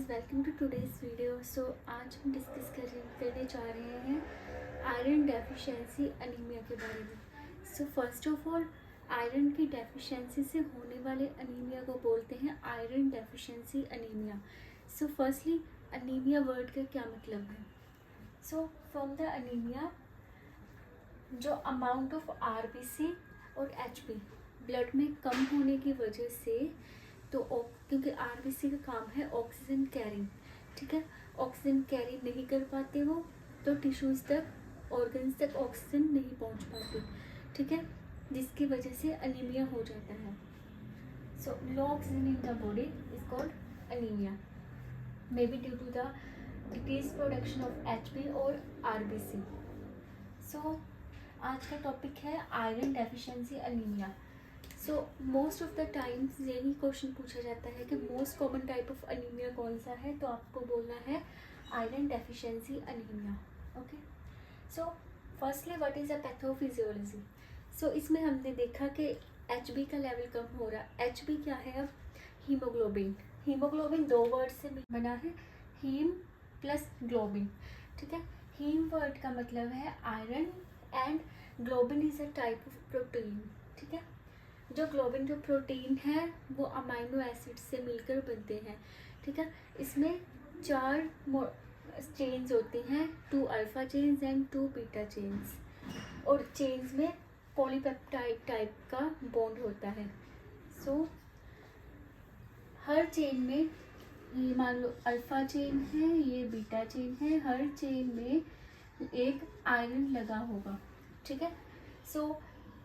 Guys, welcome to today's video. So आज हम discuss करने जा रहे हैं आयरन डेफिशिएंसी अनीमिया के बारे में। So first of all, iron की डेफिशिएंसी से होने वाले अनीमिया को बोलते हैं iron deficiency anaemia. So firstly, anaemia word का क्या मतलब है? सो फ्रॉम द अनीमिया, जो अमाउंट ऑफ आरबीसी और एचबी ब्लड में कम होने की वजह से, तो क्योंकि आरबीसी का काम है ऑक्सीजन कैरिंग, ठीक है, ऑक्सीजन कैरी नहीं कर पाते वो, तो टिश्यूज़ तक, ऑर्गन्स तक ऑक्सीजन नहीं पहुंच पाती, ठीक है, जिसकी वजह से अनीमिया हो जाता है। So low oxygen in the body is called anaemia, may be due to the decrease production of HB और आरबीसी। सो आज का टॉपिक है iron deficiency anaemia. So most of the times यही क्वेश्चन पूछा जाता है कि most common type of anaemia कौन सा है, तो आपको बोलना है iron deficiency anaemia. Okay, so firstly what is a pathophysiology. So इसमें हमने देखा कि एचबी का लेवल कम हो रहा है। एचबी क्या है? अब हीमोग्लोबिन। हीमोग्लोबिन दो वर्ड से बना है, हीम प्लस ग्लोबिन, ठीक है। हीम वर्ड का मतलब है iron and globin is a type of protein, ठीक है। जो ग्लोबिन जो प्रोटीन है वो अमाइनो एसिड से मिलकर बनते हैं, ठीक है। इसमें 4 चेन्स होती हैं, 2 alpha chains and 2 beta chains, और चेन्स में पॉलीपेप्टाइड टाइप का बॉन्ड होता है। सो हर चेन में, ये मान लो अल्फा चेन है, ये बीटा चेन है, हर चेन में एक आयरन लगा होगा, ठीक है। So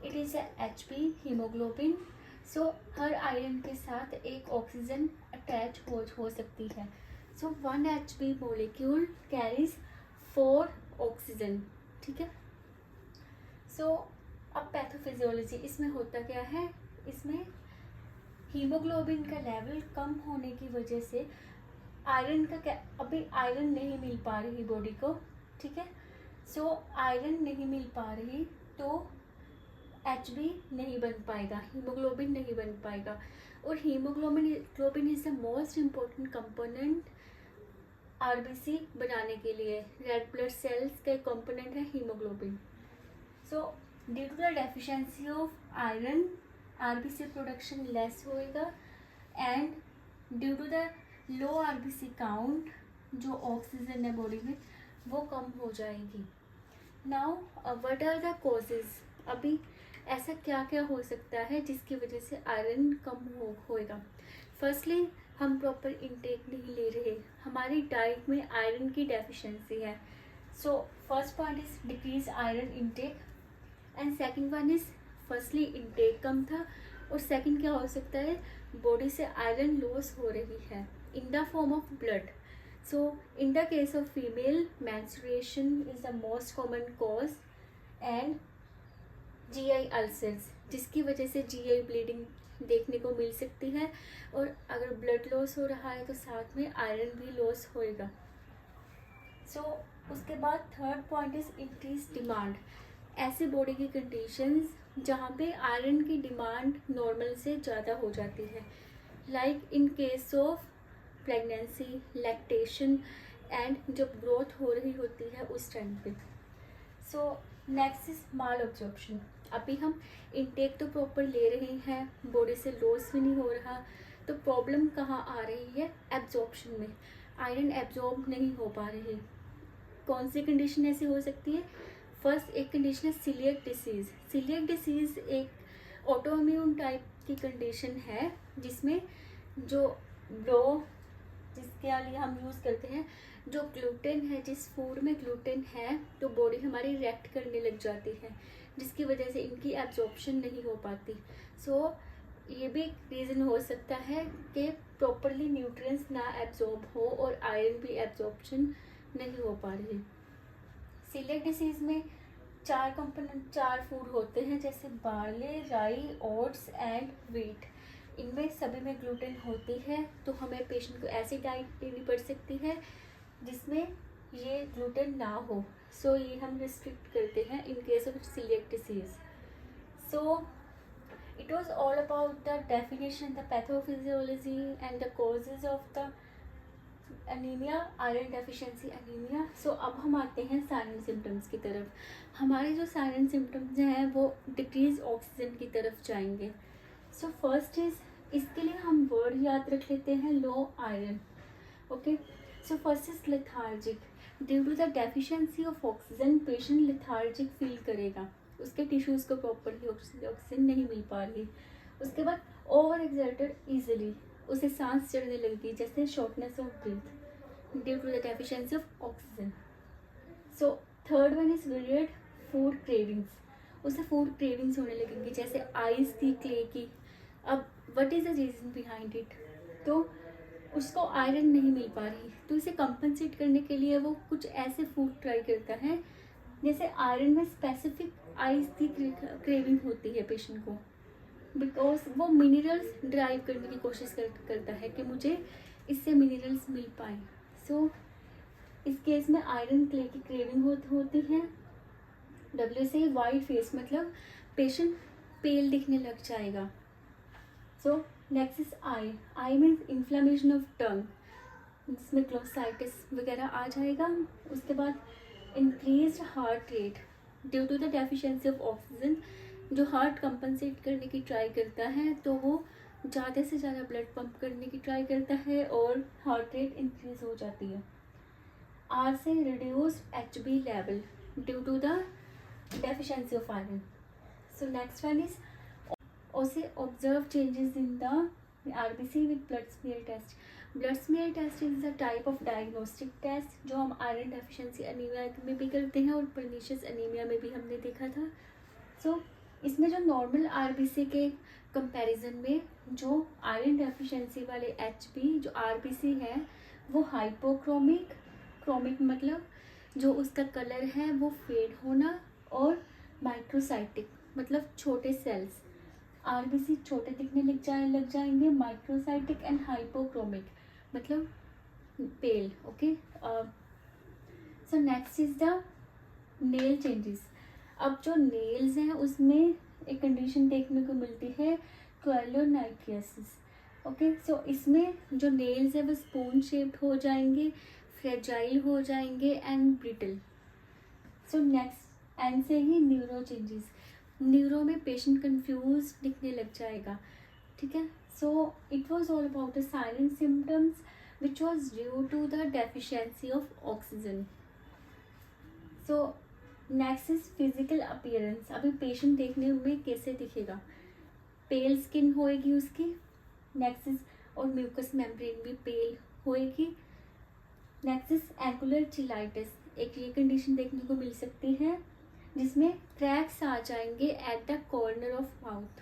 it is HB haemoglobin. So her iron के साथ एक ऑक्सीजन अटैच हो सकती है। सो 1 एचबी मॉलिक्यूल कैरीज 4 ऑक्सीजन, ठीक है। सो अब पैथोफिजियोलॉजी, इसमें होता क्या है? इसमें हीमोग्लोबिन का लेवल कम होने की वजह से आयरन का अभी आयरन नहीं मिल पा रही बॉडी को, ठीक है। सो आयरन नहीं मिल पा रही तो एचबी नहीं बन पाएगा, हीमोग्लोबिन नहीं बन पाएगा। और haemoglobin is the most important component RBC बनाने के लिए। रेड ब्लड सेल्स का कंपोनेंट है haemoglobin. So due to the deficiency of iron, RBC production less होएगा, and due to the low RBC count, जो ऑक्सीजन है बॉडी में वो कम हो जाएगी। Now what are the causes? अभी ऐसा क्या क्या हो सकता है जिसकी वजह से आयरन कम होएगा? फर्स्टली, हम प्रॉपर इंटेक नहीं ले रहे, हमारी डाइट में आयरन की डेफिशिएंसी है। So first point is decrease iron intake, and second one is firstly intake कम था, और सेकंड क्या हो सकता है? बॉडी से आयरन लॉस हो रही है in the form of blood. So in the case of female, menstruation is the most common cause, and GI ulcers, जिसकी वजह से जीआई ब्लीडिंग देखने को मिल सकती है, और अगर ब्लड लॉस हो रहा है तो साथ में आयरन भी लॉस होएगा। सो उसके बाद third point is increase demand. ऐसे बॉडी की कंडीशंस जहाँ पे आयरन की डिमांड नॉर्मल से ज़्यादा हो जाती है, like in case of pregnancy, lactation, and जब ग्रोथ हो रही होती है उस टाइम पे। सो नेक्स्ट इज माल ऑब्जॉर्प्शन। अभी हम इनटेक तो प्रॉपर ले रहे हैं, बॉडी से लॉस भी नहीं हो रहा, तो प्रॉब्लम कहाँ आ रही है? एब्जॉर्प्शन में। आयरन एब्जॉर्ब नहीं हो पा रही। कौन सी कंडीशन ऐसी हो सकती है? फर्स्ट एक कंडीशन है सीलिएक डिसीज़। सीलिएक डिसीज़ एक ऑटोइम्यून टाइप की कंडीशन है, जिसमें जो लो, जिसके लिए हम यूज़ करते हैं, जो ग्लूटेन है, जिस फूड में ग्लूटेन है, तो बॉडी हमारी रिएक्ट करने लग जाती है, जिसकी वजह से इनकी एब्जॉर्प्शन नहीं हो पाती। सो ये भी रीज़न हो सकता है कि प्रॉपरली न्यूट्रिएंट्स ना एब्जॉर्ब हो और आयरन भी एब्जॉर्प्शन नहीं हो पा रही। सीलिएक डिसीज़ में 4 कंपोनेंट, 4 फूड होते हैं, जैसे बार्ले, राई, ओट्स एंड व्हीट। इनमें सभी में ग्लूटेन होती है, तो हमें पेशेंट को ऐसी डाइट देनी पड़ सकती है जिसमें ये ग्लूटेन ना हो। सो ये हम रिस्ट्रिक्ट करते हैं in case of celiac disease. So it was all about the definition, the pathophysiology and the causes of the anaemia, iron deficiency anaemia. So अब हम आते हैं साइलेंट सिम्टम्स की तरफ। हमारे जो साइलेंट सिम्टम्स हैं वो डिक्रीज ऑक्सीजन की तरफ जाएंगे। सो फर्स्ट इज, इसके लिए हम वर्ड याद रख लेते हैं, low iron. Okay, so first is lethargic. Due to the deficiency of oxygen patient lethargic feel करेगा, उसके टिश्यूज़ को प्रॉपरली ऑक्सीजन नहीं मिल पा रही। उसके बाद ओवर एक्सर्टेड ईजिली, उसे सांस चढ़ने लगेगी, जैसे shortness of breath due to the deficiency of oxygen. So third one is varied food cravings, उसे फूड क्रेविंग्स होने लगेंगी, जैसे आइस की, क्ले की। अब what is the reason behind it? तो उसको आयरन नहीं मिल पा रही, तो इसे कंपनसेट करने के लिए वो कुछ ऐसे फूड ट्राई करता है, जैसे आयरन में स्पेसिफिक आइस की क्रेविंग होती है पेशेंट को, बिकॉज वो मिनरल्स ड्राइव करने की कोशिश करता है कि मुझे इससे मिनरल्स मिल पाए। सो इस केस में आयरन क्ले की क्रेविंग होती है। डब्ल्यू से वाइट फेस, मतलब पेशेंट पेल दिखने लग जाएगा। So next is I. I means inflammation of tongue, जिसमें ग्लोसाइटिस वगैरह आ जाएगा। उसके बाद increase heart rate due to the deficiency of oxygen, जो हार्ट कंपनसेट करने की ट्राई करता है, तो वो ज़्यादा से ज़्यादा ब्लड पंप करने की ट्राई करता है और हार्ट रेट इंक्रीज हो जाती है। आर से reduced HB level due to the deficiency of iron. So next one is also observe changes in the RBC with blood smear test. Blood smear test is a type of diagnostic test जो हम iron deficiency anaemia में भी करते हैं और pernicious anaemia में भी हमने देखा था। सो इसमें जो नॉर्मल RBC के कंपैरिजन में जो आयरन डेफिशिएंसी वाले HB जो RBC है वो हाइपोक्रोमिक, क्रोमिक मतलब जो उसका कलर है वो फेड होना, और माइक्रोसाइटिक मतलब छोटे सेल्स, आरबीसी छोटे दिखने लग जाएंगे, माइक्रोसाइटिक एंड हाइपोक्रोमिक मतलब pale. Okay, so next is the nail changes. अब जो नेल्स हैं उसमें एक कंडीशन देखने को मिलती है, क्वेलोनाइकियासिस। ओके, सो इसमें जो नेल्स है वो स्पून शेप्ड हो जाएंगे, फ्रेजाइल हो जाएंगे and brittle. So next N से ही न्यूरो चेंजेस, न्यूरो में पेशेंट कंफ्यूज दिखने लग जाएगा। ठीक है, so it was all about the silent symptoms which was due to the deficiency of oxygen. So next is physical appearance. अभी patient देखने में कैसे दिखेगा? पेल स्किन होएगी उसकी। नेक्स्ट इज, और म्यूकस मेम्ब्रेन भी पेल होएगी। नेक्स्ट इज एंकुलर चिलाइटिस, एक ये कंडीशन देखने को मिल सकती है जिसमें क्रैक्स आ जाएंगे at the corner of mouth.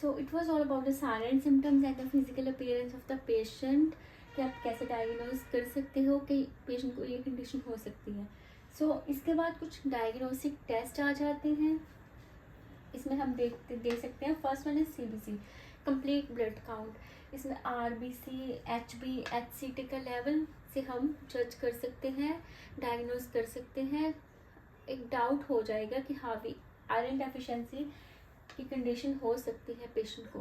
So it was all about the silent symptoms and the physical appearance of the patient, कि आप कैसे डायग्नोज कर सकते हो कि पेशेंट को ये कंडीशन हो सकती है। सो इसके बाद कुछ डायग्नोस्टिक टेस्ट आ जाते हैं, इसमें हम देख सकते हैं। First one is CBC, complete blood count. इसमें RBC, HB, HCT का लेवल से हम जज कर सकते हैं, डायग्नोज कर सकते हैं। एक डाउट हो जाएगा कि हाँ भी आयरन डेफिशिएंसी की कंडीशन हो सकती है पेशेंट को।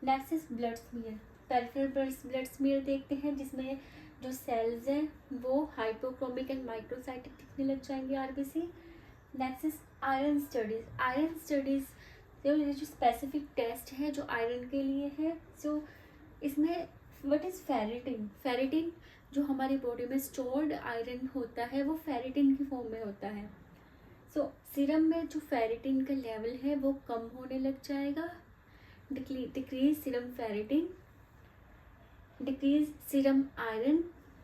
Next is blood smear, peripheral blood smear देखते हैं, जिसमें जो सेल्स हैं वो हाइपोक्रोमिक एंड माइक्रोसाइटिक दिखने लग जाएंगे RBC। Next is iron studies. Iron studies जो स्पेसिफिक टेस्ट है जो आयरन के लिए है। सो इसमें व्हाट इज फेरिटिन? फेरिटिन जो हमारी बॉडी में स्टोर्ड आयरन होता है वो फेरिटिन की फॉर्म में होता है। सो सीरम में जो फेरिटिन का लेवल है वो कम होने लग जाएगा। Decrease serum ferritin, decrease serum iron,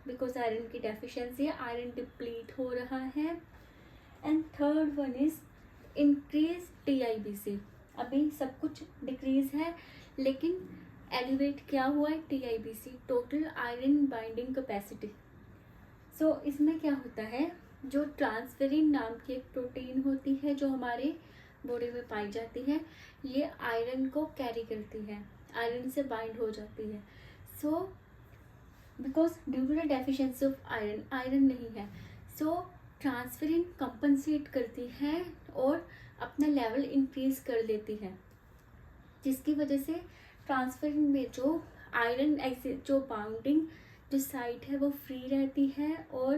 because iron की डेफिशिएंसी है, आयरन डिप्लीट हो रहा है। And third one is increase TIBC। अभी सब कुछ डिक्रीज है लेकिन एलिवेट क्या हुआ है? TIBC, total iron binding capacity. So इसमें क्या होता है, जो ट्रांसफेरिन नाम की एक प्रोटीन होती है जो हमारे बॉडी में पाई जाती है, ये आयरन को कैरी करती है, आयरन से बाइंड हो जाती है। So because due to the deficiency of iron, iron नहीं है, सो ट्रांसफेरिन कंपनसेट करती है और अपना लेवल इंक्रीज कर लेती है, जिसकी वजह से ट्रांसफेरिन में जो आयरन जो बाउंडिंग जो साइट है वो फ्री रहती है और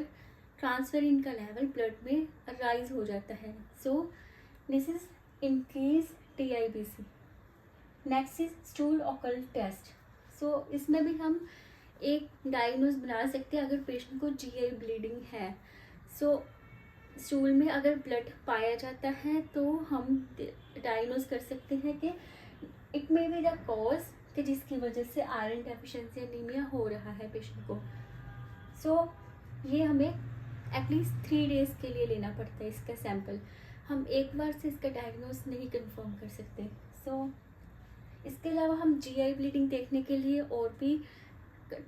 ट्रांसफेरिन का लेवल ब्लड में राइज हो जाता है। So this is increase TIBC। Next is stool occult test. So इसमें भी हम एक डायग्नोज बना सकते हैं अगर पेशेंट को GI ब्लीडिंग है। सो स्टूल में अगर ब्लड पाया जाता है तो हम डायग्नोज कर सकते हैं कि it may be the cause कि जिसकी वजह से आयरन डेफिशिएंसी एनीमिया हो रहा है पेशेंट को। सो ये हमें एटलीस्ट 3 डेज़ के लिए लेना पड़ता है इसका सैंपल। हम एक बार से इसका डायग्नोज नहीं कंफर्म कर सकते। सो इसके अलावा हम GI ब्लीडिंग देखने के लिए और भी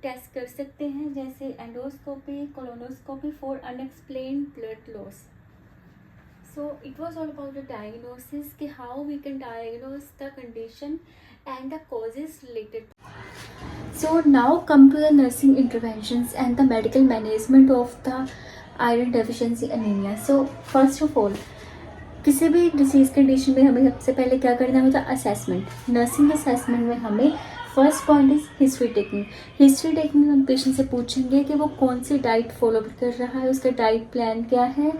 टेस्ट कर सकते हैं, जैसे endoscopy, colonoscopy for unexplained blood loss. So it was all about the diagnosis कि how we can diagnose the condition and the causes related. So now come to the nursing interventions and the medical management of the iron deficiency anemia. So first of all, किसी भी disease condition में हमें सबसे पहले क्या करना होता है? असेसमेंट। नर्सिंग असेसमेंट में हमें first point is history taking. History taking में हम पेशेंट से पूछेंगे कि वो कौन सी डाइट फॉलो कर रहा है, उसका डाइट प्लान क्या है,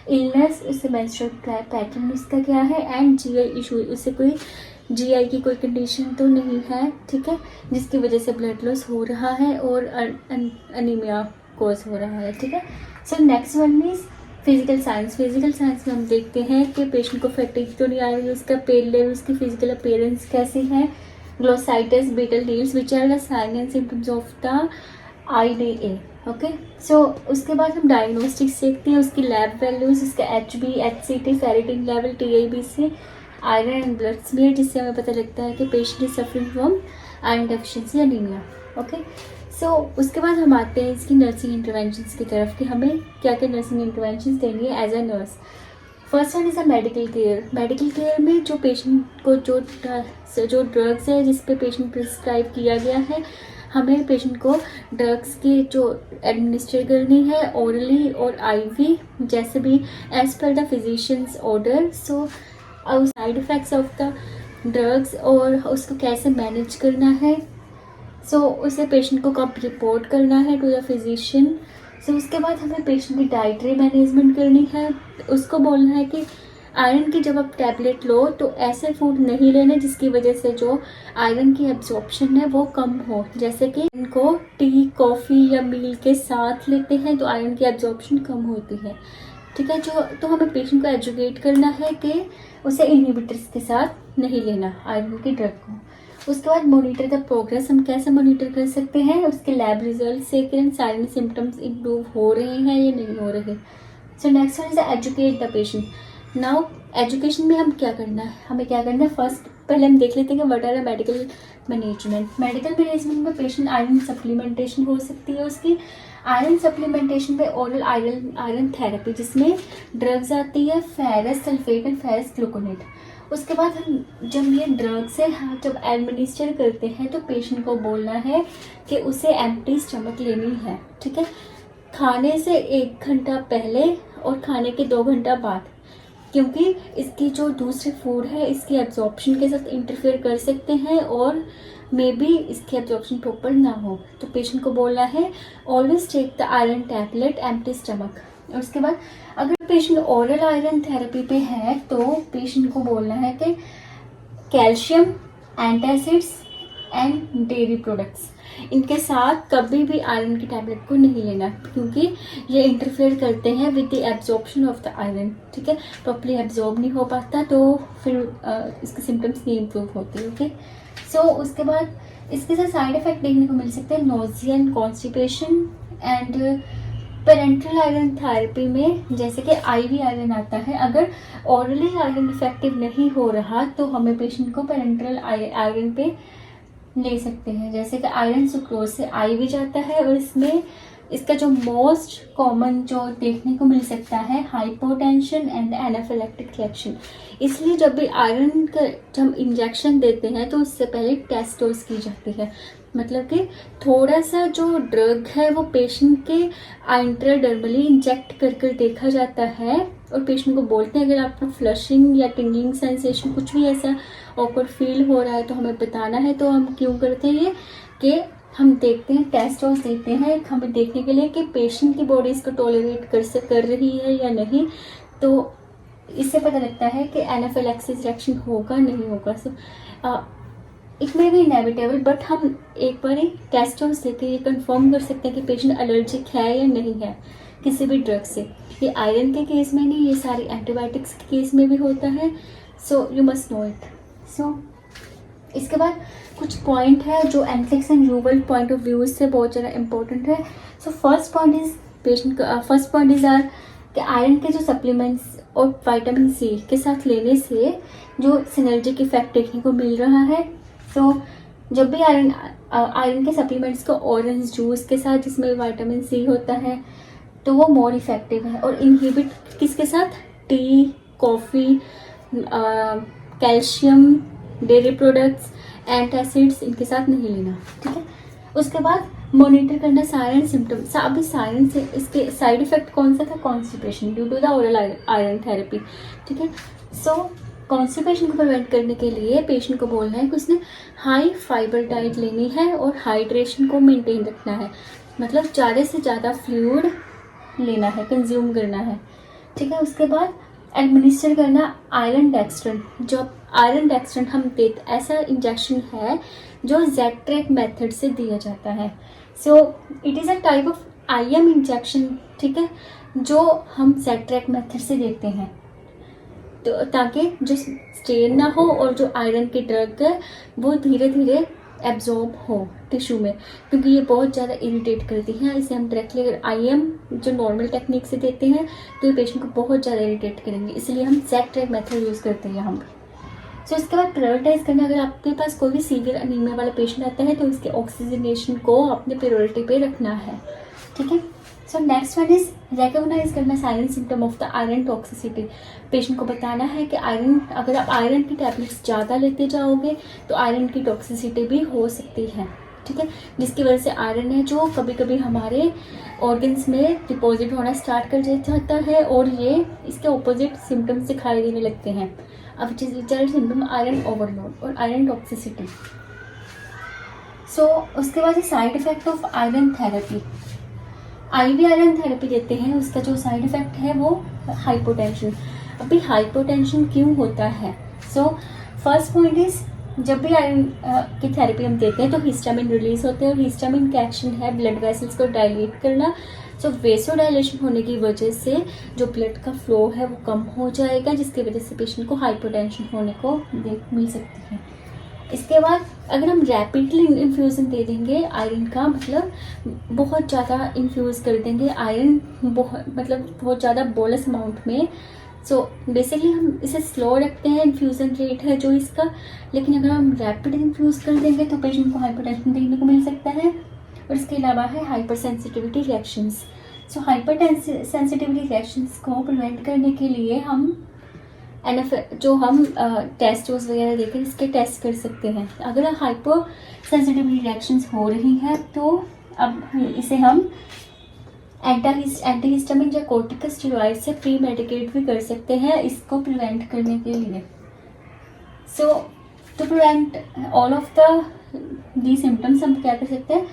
इलनेस, उससे मेंस्ट्रुअल पैटर्न उसका क्या है, एंड GI इशू, उससे कोई GI की कोई कंडीशन तो नहीं है, ठीक है, जिसकी वजह से ब्लड लॉस हो रहा है और अनीमिया कोज हो रहा है, ठीक है। So next one is physical science. Physical science में हम देखते हैं कि पेशेंट को फैटिग तो नहीं आ रही है, उसका पेल लेवल, उसकी फिजिकल अपीयरेंस कैसी है, glossitis, beetle needs, which are the sign and symptoms of the IDA। Okay, so उसके बाद हम डायग्नोस्टिक्स देखते हैं, उसकी लैब वैल्यूज, उसका HB, HCT, ferritin level, TIBC, iron and blood smear, जिससे हमें पता लगता है कि patient is suffering from iron deficiency anaemia. Okay, so उसके बाद हम आते हैं इसकी नर्सिंग इंटरवेंशंस की तरफ कि हमें क्या क्या नर्सिंग इंटरवेंशंस देनी है as a nurse. First one is a medical care. Medical care में जो पेशेंट को जो ड्रग्स है जिस पे पेशेंट प्रिस्क्राइब किया गया है, हमें पेशेंट को ड्रग्स की जो एडमिनिस्टर करनी है ओरली और IV, जैसे भी as per the physicians order. So side effects of the drugs और उसको कैसे मैनेज करना है, सो उसे पेशेंट को कब रिपोर्ट करना है टू द फिजिशियन। सो उसके बाद हमें पेशेंट की डाइटरी मैनेजमेंट करनी है, उसको बोलना है कि आयरन की जब आप टैबलेट लो तो ऐसे फूड नहीं लेने जिसकी वजह से जो आयरन की एब्जॉर्प्शन है वो कम हो, जैसे कि इनको टी, कॉफ़ी या मील के साथ लेते हैं तो आयरन की एब्जॉर्प्शन कम होती है, ठीक है। जो तो हमें पेशेंट को एजुकेट करना है कि उसे इनहिबिटर्स के साथ नहीं लेना आयरन की ड्रग को। उसके बाद मॉनिटर द प्रोग्रेस। हम कैसे मॉनिटर कर सकते हैं? उसके लैब रिजल्ट से कि साइलेंट सिम्टम्स इम्प्रूव हो रहे हैं या नहीं हो रहे। सो next one is educate the patient. Now education में हम क्या करना है, हमें क्या करना है, फर्स्ट पहले हम देख लेते हैं कि what are the medical management. Medical management में पेशेंट आयरन सप्लीमेंटेशन हो सकती है उसकी। आयरन सप्लीमेंटेशन में ओरल आयरन थेरेपी, जिसमें ड्रग्स आती है ferrous sulphate and ferrous gluconate. उसके बाद हम जब ये ड्रग्स है जब एडमिनिस्टर करते हैं तो पेशेंट को बोलना है कि उसे एम्प्टी स्टमक लेनी है, ठीक है, खाने से 1 घंटा पहले और खाने के 2 घंटा बाद, क्योंकि इसकी जो दूसरे फूड है इसकी एब्जॉर्प्शन के साथ इंटरफेयर कर सकते हैं और मे बी इसकी एब्जॉर्प्शन प्रॉपर ना हो। तो पेशेंट को बोलना है always take the iron tablet empty stomach. और उसके बाद अगर पेशेंट ओरल आयरन थेरेपी पे है तो पेशेंट को बोलना है कि calcium, antacids and dairy products, इनके साथ कभी भी आयरन की टैबलेट को नहीं लेना, क्योंकि ये इंटरफेयर करते हैं with the absorption of the iron, ठीक है, प्रॉपर्ली एब्जॉर्ब नहीं हो पाता तो फिर इसके सिम्टम्स नहीं इम्प्रूव होते। ओके, सो उसके बाद इसके साथ साइड इफेक्ट देखने को मिल सकते हैं nausea and constipation. And parenteral iron therapy में जैसे कि IV आयरन आता है, अगर ओरली आयरन इफेक्टिव नहीं हो रहा तो हमें पेशेंट को पेरेंट्रल आयरन पे ले सकते हैं, जैसे कि आयरन सुक्रोज से IV जाता है। और इसमें इसका जो मोस्ट कॉमन जो देखने को मिल सकता है हाइपोटेंशन एंड एनाफिलेक्टिक रिएक्शन। इसलिए जब भी आयरन का जब हम इंजेक्शन देते हैं तो उससे पहले टेस्ट डोज की जाती है, मतलब कि थोड़ा सा जो ड्रग है वो पेशेंट के इंट्राडर्मली इंजेक्ट कर कर देखा जाता है और पेशेंट को बोलते हैं अगर आपको फ्लशिंग या टिंगलिंग सेंसेशन कुछ भी ऐसा ऑकवर्ड फील हो रहा है तो हमें बताना है। तो हम क्यों करते हैं ये कि हम देखते हैं, टेस्ट डोज देते हैं हमें देखने के लिए कि पेशेंट की बॉडी इसको टॉलरेट कर रही है या नहीं। तो इससे पता लगता है कि एनाफिलैक्सिस रिएक्शन होगा नहीं होगा। So it may be inevitable, but हम एक बार ही टेस्ट डोज देके ये कंफर्म कर सकते हैं कि पेशेंट एलर्जिक है या नहीं है किसी भी ड्रग से। ये आयरन के केस में नहीं, ये सारी एंटीबायोटिक्स के केस में भी होता है। So you must know it. So इसके बाद कुछ पॉइंट है जो एंथ्रिक्स एंड यूवल पॉइंट ऑफ व्यू से बहुत ज़्यादा इंपॉर्टेंट है। So first point is are कि आयरन के जो सप्लीमेंट्स और विटामिन सी के साथ लेने से जो सिनर्जिक इफेक्ट देखने को मिल रहा है। सो जब भी आयरन के सप्लीमेंट्स को ऑरेंज जूस के साथ जिसमें विटामिन सी होता है तो वो मोर इफेक्टिव है। और इनहिबिट किसके साथ, T, coffee, calcium, dairy products, antacids, इनके साथ नहीं लेना, ठीक है। उसके बाद मॉनिटर करना सायरन सिम्टम्स। अभी सायरन से इसके साइड इफेक्ट कौन सा था, constipation due to the oral iron therapy, ठीक है। सो कॉन्स्टिपेशन को प्रिवेंट करने के लिए पेशेंट को बोलना है कि उसने हाई फाइबर डाइट लेनी है और हाइड्रेशन को मेंटेन रखना है, मतलब ज़्यादा से ज़्यादा फ्लूइड लेना है, कंज्यूम करना है, ठीक है। उसके बाद एडमिनिस्टर करना आयरन डेक्स्ट्रन। जब आयरन डेक्स्ट्रन हम देते, ऐसा इंजेक्शन है जो जेट्रेक मेथड से दिया जाता है। So it is a type of IM injection, ठीक है, जो हम जेट्रेक मेथड से देते हैं तो ताकि जो स्ट्रेन ना हो और जो आयरन की ड्रग है वो धीरे धीरे एब्जॉर्ब हो टिश्यू में, क्योंकि ये बहुत ज़्यादा इरिटेट करती है। इसे हम डायरेक्टली अगर IM जो नॉर्मल टेक्निक से देते हैं तो ये पेशेंट को बहुत ज़्यादा इरिटेट करेंगे, इसलिए हम जेट्रेक मेथड यूज़ करते हैं यहाँ पर। सो इसके बाद प्रायोरिटाइज करना, अगर आपके पास कोई भी सीवियर अनीमिया वाला पेशेंट आता है तो इसके ऑक्सीजनेशन को अपने प्रायोरिटी पे रखना है, ठीक है। So next one is recognise करना silent symptom of the iron toxicity. Patient को बताना है कि आयरन, अगर आप आयरन की टैबलेट्स ज़्यादा लेते जाओगे तो आयरन की टॉक्सिसिटी भी हो सकती है, ठीक है, जिसकी वजह से आयरन है जो कभी कभी हमारे ऑर्गन्स में डिपॉजिट होना स्टार्ट कर जाता है और ये इसके ऑपोजिट सिम्टम्स दिखाई देने लगते हैं। अब जनरल सिम्टम आयरन ओवरलोड और आयरन टॉक्सिसिटी। सो उसके बाद side effect of iron therapy. IV iron therapy देते हैं, उसका जो साइड इफेक्ट है वो हाइपोटेंशन। अभी हाइपोटेंशन क्यों होता है? सो फर्स्ट पॉइंट इज, जब भी आयरन की थेरेपी हम देते हैं तो हिस्टामिन रिलीज होते हैं और हिस्टामिन का एक्शन है ब्लड वेसल्स को डायलेट करना। सो वेसो डायलेशन होने की वजह से जो ब्लड का फ्लो है वो कम हो जाएगा, जिसकी वजह से पेशेंट को हाइपोटेंशन होने को मिल सकती है। इसके बाद अगर हम रैपिडली इन्फ्यूज़न दे देंगे आयरन का, मतलब बहुत ज़्यादा इन्फ्यूज़ कर देंगे आयरन, बहुत ज़्यादा बोलस अमाउंट में। सो बेसिकली हम इसे स्लो रखते हैं, इन्फ्यूज़न रेट है जो इसका, लेकिन अगर हम रैपिड इन्फ्यूज़ कर देंगे तो पेशेंट को हाइपरटेंशन देखने को मिल सकता है। और इसके अलावा है हाइपर सेंसिटिविटी रिएक्शंस। सो हाइपर सेंसिटिविटी रिएक्शंस को प्रिवेंट करने के लिए हम जो हम टेस्ट वगैरह देकर इसके टेस्ट कर सकते हैं। अगर हाइपर सेंसिटिविटी रिएक्शंस हो रही हैं तो अब इसे हम एंटीहिस्टामिन या कॉर्टिकोस्टेरॉइड से प्री मेडिकेट भी कर सकते हैं इसको प्रिवेंट करने के लिए। So to prevent all of the symptoms हम क्या कर सकते हैं?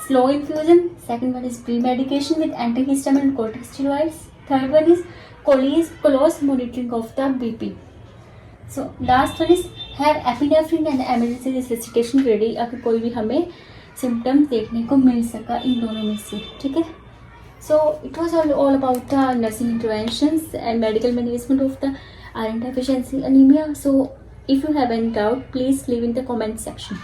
Slow infusion, second one is premedication with antihistamine and corticosteroids, third one is close monitoring of the BP. So last one is have epinephrine and emergency resuscitation ready अगर कोई भी हमें symptoms देखने को मिल सका इन दोनों में से, ठीक है। So it was all about the nursing interventions and medical management of the iron deficiency anemia. So if you have any doubt, please leave in the comment section.